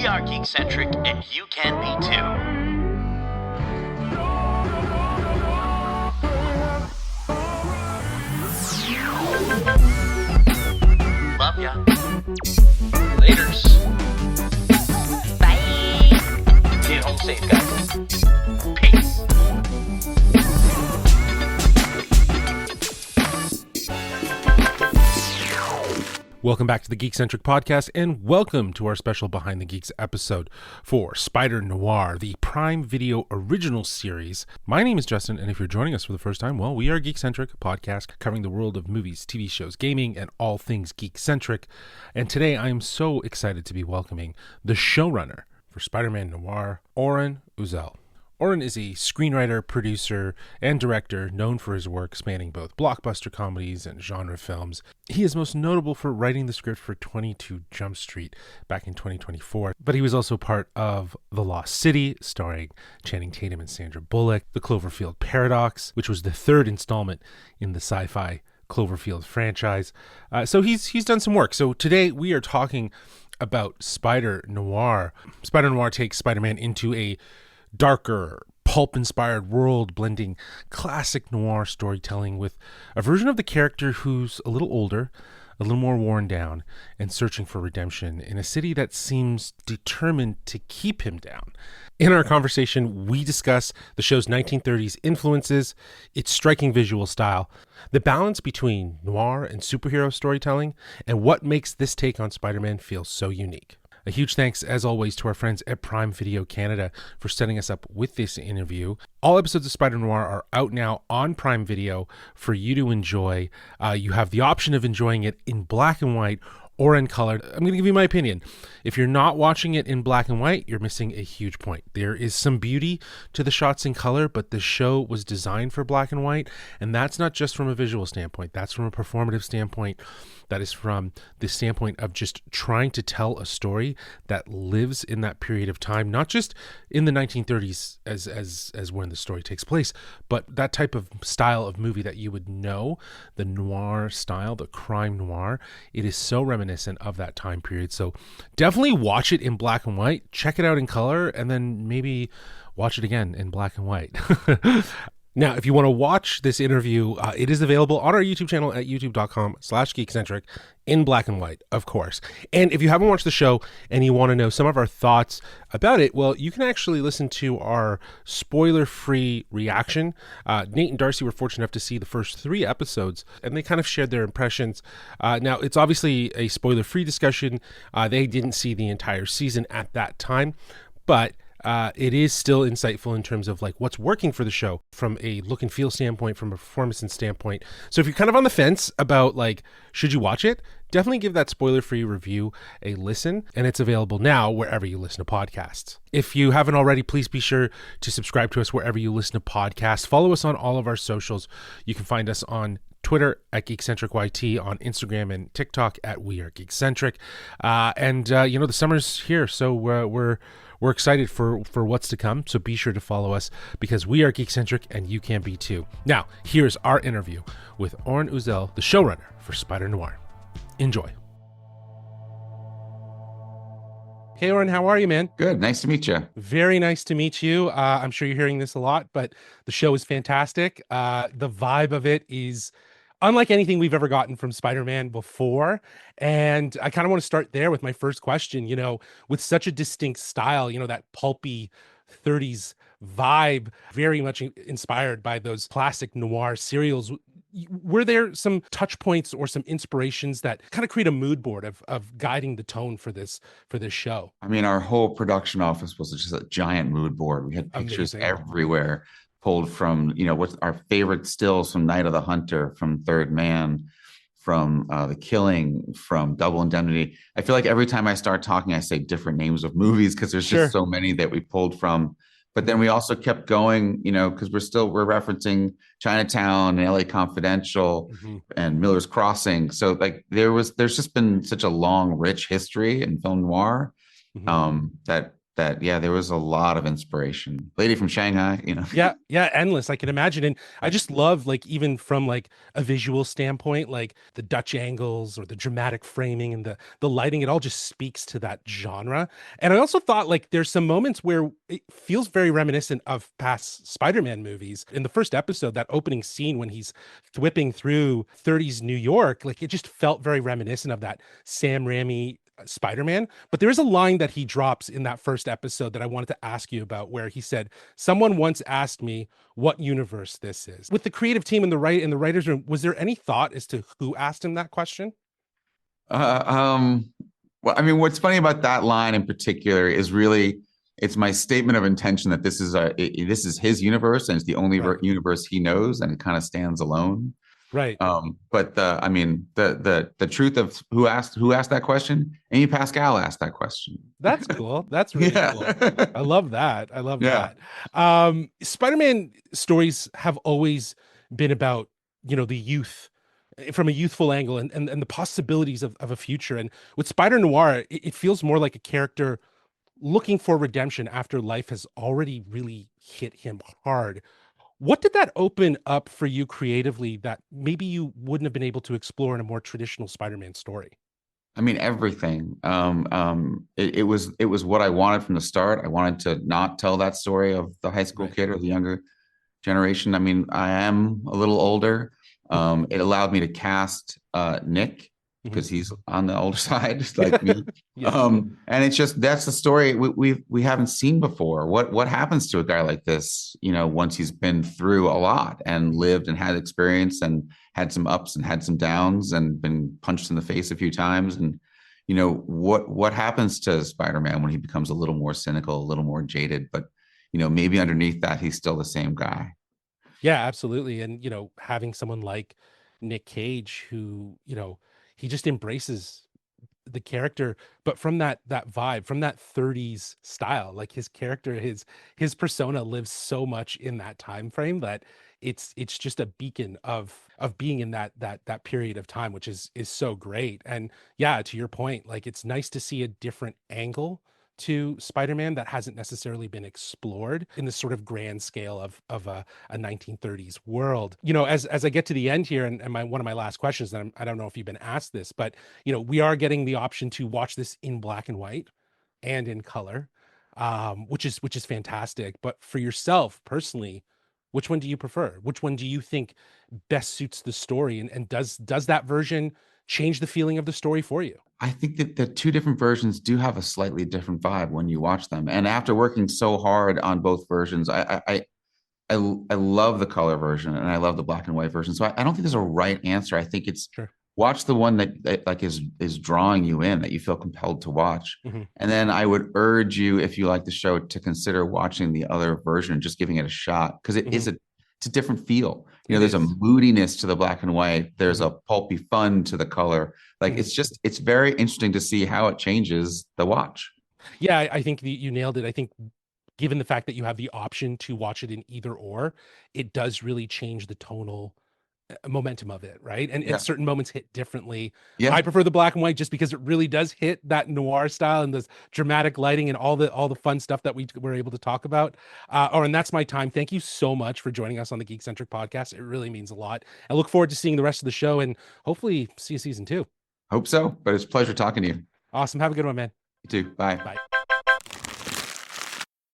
We are Geekcentric, and you can be too. Love ya. Laters. Bye. Get home safe, guys. Peace. Welcome back to the Geekcentric podcast, and welcome to our special Behind the Geeks episode for Spider-Noir, the Prime Video original series. My name is Justin, and if you're joining us for the first time, well, we are Geekcentric, a podcast covering the world of movies, TV shows, gaming, and all things Geekcentric. And today I am so excited to be welcoming the showrunner for Spider-Man Noir, Oren Uziel. Oren is a screenwriter, producer, and director known for his work spanning both blockbuster comedies and genre films. He is most notable for writing the script for 22 Jump Street back in 2024, but he was also part of The Lost City, starring Channing Tatum and Sandra Bullock, The Cloverfield Paradox, which was the third installment in the sci-fi Cloverfield franchise. So he's done some work. So today we are talking about Spider-Noir. Spider-Noir takes Spider-Man into a darker, pulp-inspired world, blending classic noir storytelling with a version of the character who's a little older, a little more worn down, and searching for redemption in a city that seems determined to keep him down. In our conversation, we discuss the show's 1930s influences, its striking visual style, the balance between noir and superhero storytelling, and what makes this take on Spider-Man feel so unique. A huge thanks, as always, to our friends at Prime Video Canada for setting us up with this interview. All episodes of Spider-Noir are out now on Prime Video for you to enjoy. You have the option of enjoying it in black and white or in color. I'm going to give you my opinion. If you're not watching it in black and white, you're missing a huge point. There is some beauty to the shots in color, but the show was designed for black and white, and that's not just from a visual standpoint. That's from a performative standpoint. That is from the standpoint of just trying to tell a story that lives in that period of time, not just in the 1930s as when the story takes place, but that type of style of movie that you would know, the noir style, the crime noir. It is so reminiscent of that time period. So definitely watch it in black and white, check it out in color, and then maybe watch it again in black and white. Now, if you want to watch this interview, it is available on our YouTube channel at youtube.com/geekcentric in black and white, of course. And if you haven't watched the show and you want to know some of our thoughts about it, well, you can actually listen to our spoiler-free reaction. Nate and Darcy were fortunate enough to see the first 3 episodes, and they kind of shared their impressions. Now, it's obviously a spoiler-free discussion. They didn't see the entire season at that time, but it is still insightful in terms of like what's working for the show from a look and feel standpoint, from a performance and standpoint. So if you're kind of on the fence about like, should you watch it? Definitely give that spoiler-free review a listen, and it's available now wherever you listen to podcasts. If you haven't already, please be sure to subscribe to us wherever you listen to podcasts. Follow us on all of our socials. You can find us on Twitter at GeekcentricYT, on Instagram and TikTok at WeAreGeekcentric. The summer's here, so we're excited for what's to come, so be sure to follow us because we are Geekcentric and you can be too. Now, here's our interview with Oren Uziel, the showrunner for Spider-Noir. Enjoy. Hey, Oren, how are you, man? Good. Nice to meet you. Very nice to meet you. I'm sure you're hearing this a lot, but the show is fantastic. The vibe of it is unlike anything we've ever gotten from Spider-Man before. And I kind of want to start there with my first question, with such a distinct style, that pulpy 30s vibe, very much inspired by those classic noir serials. Were there some touch points or some inspirations that kind of create a mood board of guiding the tone for this show? I mean, our whole production office was just a giant mood board. We had pictures everywhere pulled from, what's our favorite stills from Night of the Hunter, from Third Man, from The Killing, from Double Indemnity. I feel like every time I start talking, I say different names of movies because there's just so many that we pulled from. But then we also kept going, because we're referencing Chinatown and LA Confidential and Miller's Crossing. So like there's just been such a long, rich history in film noir that yeah, there was a lot of inspiration. Lady from Shanghai, you know. Yeah, yeah, endless. I can imagine. And I just love, like, even from like a visual standpoint, like the Dutch angles or the dramatic framing and the lighting, it all just speaks to that genre. And I also thought, like, there's some moments where it feels very reminiscent of past Spider-Man movies. In the first episode, that opening scene when he's whipping through 30s New York, like it just felt very reminiscent of that Sam Raimi Spider-Man. But there is a line that he drops in that first episode that I wanted to ask you about, where he said, "Someone once asked me what universe this is." With the creative team in the writers' room, was there any thought as to who asked him that question? Uh, um, well, I mean, what's funny about that line in particular is really it's my statement of intention that this is his universe and it's the only Right. universe he knows, and it kind of stands alone. Right. But I mean, the truth of who asked that question, Amy Pascal asked that question. That's cool. That's really cool. Yeah. I love that. I love Yeah. that. Spider-Man stories have always been about, the youth, from a youthful angle, and the possibilities of a future. And with Spider-Noir, it feels more like a character looking for redemption after life has already really hit him hard. What did that open up for you creatively that maybe you wouldn't have been able to explore in a more traditional Spider-Man story? I mean, everything. It was what I wanted from the start. I wanted to not tell that story of the high school Right. kid or the younger generation. I mean, I am a little older. It allowed me to cast Nick Mhm. because he's on the older side, just like me. Yes. And it's just that's the story we haven't seen before. What happens to a guy like this, once he's been through a lot and lived and had experience and had some ups and had some downs and been punched in the face a few times. And what happens to Spider-Man when he becomes a little more cynical, a little more jaded, but maybe underneath that he's still the same guy. Yeah, absolutely. And, having someone like Nick Cage who, he just embraces the character, but from that vibe, from that 30s style. Like his character, his persona lives so much in that time frame that it's just a beacon of being in that period of time, which is so great. And yeah, to your point, like it's nice to see a different angle to Spider-Man that hasn't necessarily been explored in this sort of grand scale of a 1930s world. As I get to the end here, and one of my last questions, and I don't know if you've been asked this, but we are getting the option to watch this in black and white and in color, which is fantastic. But for yourself personally, which one do you prefer? Which one do you think best suits the story? And does that version change the feeling of the story for you? I think that the two different versions do have a slightly different vibe when you watch them. And after working so hard on both versions, I love the color version and I love the black and white version. So I don't think there's a right answer. I think it's Sure. watch the one that like is drawing you in, that you feel compelled to watch. Hmm. And then I would urge you, if you like the show, to consider watching the other version, just giving it a shot, because Hmm. it's a different feel. It There's a is. moodiness to the black and white. There's Hmm. a pulpy fun to the color. Like Hmm. it's very interesting to see how it changes the watch. Yeah, I think you nailed it. I think given the fact that you have the option to watch it in either or, it does really change the tonal momentum of it, right? And Yeah. certain moments hit differently. Yeah. I prefer the black and white just because it really does hit that noir style and this dramatic lighting and all the fun stuff that we were able to talk about. And that's my time. Thank you so much for joining us on the Geekcentric podcast. It really means a lot. I look forward to seeing the rest of the show and hopefully see you season 2. Hope so. But it's a pleasure talking to you. Awesome. Have a good one, man. You too. Bye. Bye.